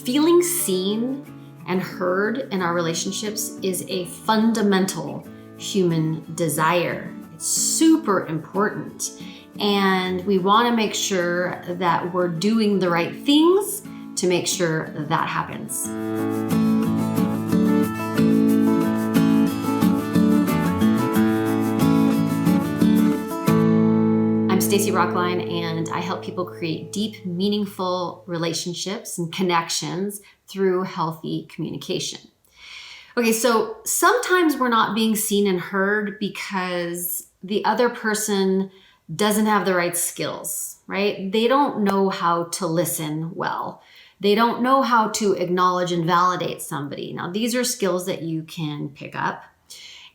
Feeling seen and heard in our relationships is a fundamental human desire. It's super important. And we want to make sure that we're doing the right things to make sure that happens. I'm Stacy Rocklein, and I help people create deep, meaningful relationships and connections through healthy communication. Okay, so sometimes we're not being seen and heard because the other person doesn't have the right skills, right? They don't know how to listen well. They don't know how to acknowledge and validate somebody. Now, these are skills that you can pick up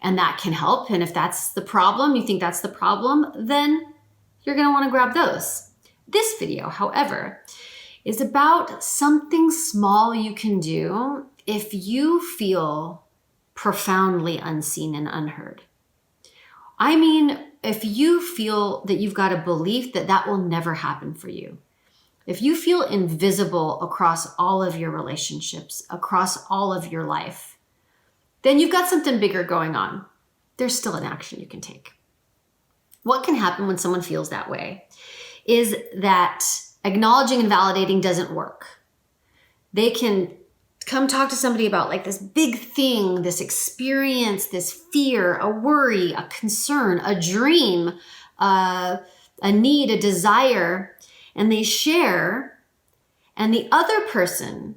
and that can help. And if that's the problem, you think that's the problem, then you're going to want to grab those. This video, however, is about something small you can do if you feel profoundly unseen and unheard. I mean, if you feel that you've got a belief that that will never happen for you, if you feel invisible across all of your relationships, across all of your life, then you've got something bigger going on. There's still an action you can take. What can happen when someone feels that way is that acknowledging and validating doesn't work. They can come talk to somebody about like this big thing, this experience, this fear, a worry, a concern, a dream, a need, a desire, and they share, and the other person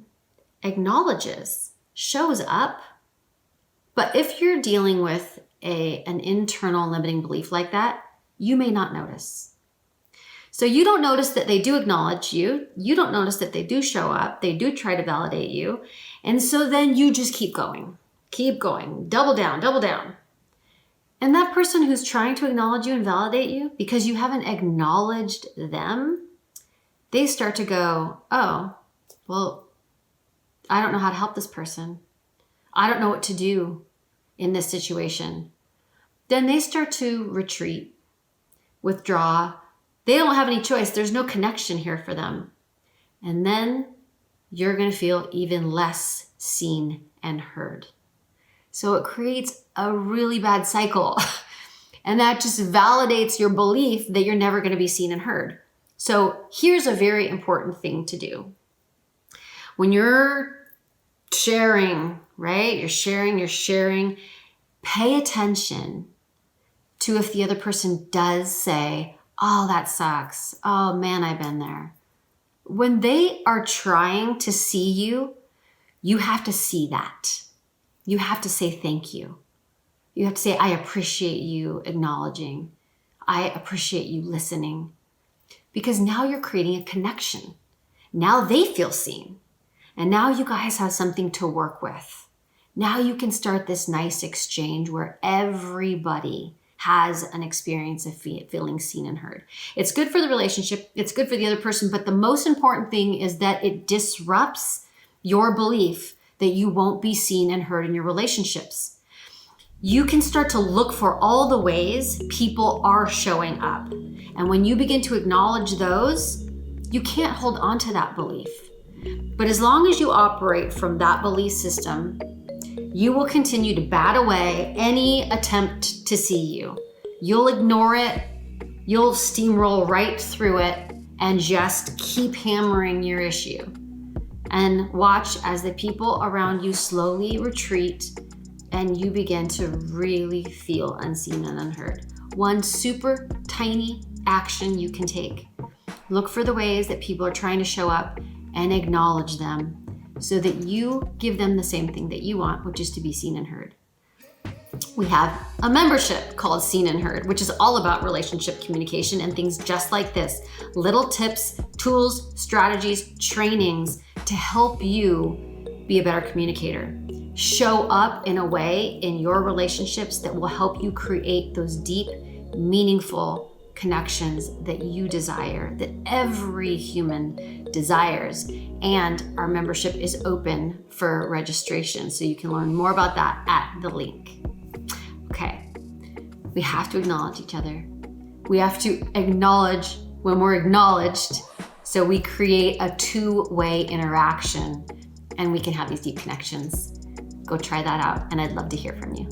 acknowledges, shows up. But if you're dealing with an internal limiting belief like that, you may not notice. So you don't notice that they do acknowledge you. You don't notice that they do show up. They do try to validate you. And so then you just keep going, double down. And that person who's trying to acknowledge you and validate you, because you haven't acknowledged them, they start to go, oh, well, I don't know how to help this person. I don't know what to do in this situation. Then they start to retreat, withdraw. They don't have any choice. There's no connection here for them. And then you're going to feel even less seen and heard. So it creates a really bad cycle. And that just validates your belief that you're never going to be seen and heard. So here's a very important thing to do. When you're sharing, right? You're sharing, pay attention to if the other person does say, oh, that sucks. Oh man, I've been there. When they are trying to see you, you have to see that. You have to say thank you. You have to say, I appreciate you acknowledging. I appreciate you listening. Because now you're creating a connection. Now they feel seen. And now you guys have something to work with. Now you can start this nice exchange where everybody has an experience of feeling seen and heard. It's good for the relationship. It's good for the other person. But the most important thing is that it disrupts your belief that you won't be seen and heard in your relationships. You can start to look for all the ways people are showing up. And when you begin to acknowledge those, you can't hold on to that belief. But as long as you operate from that belief system, you will continue to bat away any attempt to see you. You'll ignore it. You'll steamroll right through it and just keep hammering your issue. And watch as the people around you slowly retreat and you begin to really feel unseen and unheard. One super tiny action you can take. Look for the ways that people are trying to show up and acknowledge them, so that you give them the same thing that you want, which is to be seen and heard. We have a membership called Seen and Heard, which is all about relationship communication and things just like this. Little tips, tools, strategies, trainings to help you be a better communicator. Show up in a way in your relationships that will help you create those deep, meaningful connections that you desire, that every human desires. And our membership is open for registration, so you can learn more about that at the link. Okay, we have to acknowledge each other. We have to acknowledge when we're acknowledged So we create a two-way interaction and we can have these deep connections. Go try that out, and I'd love to hear from you.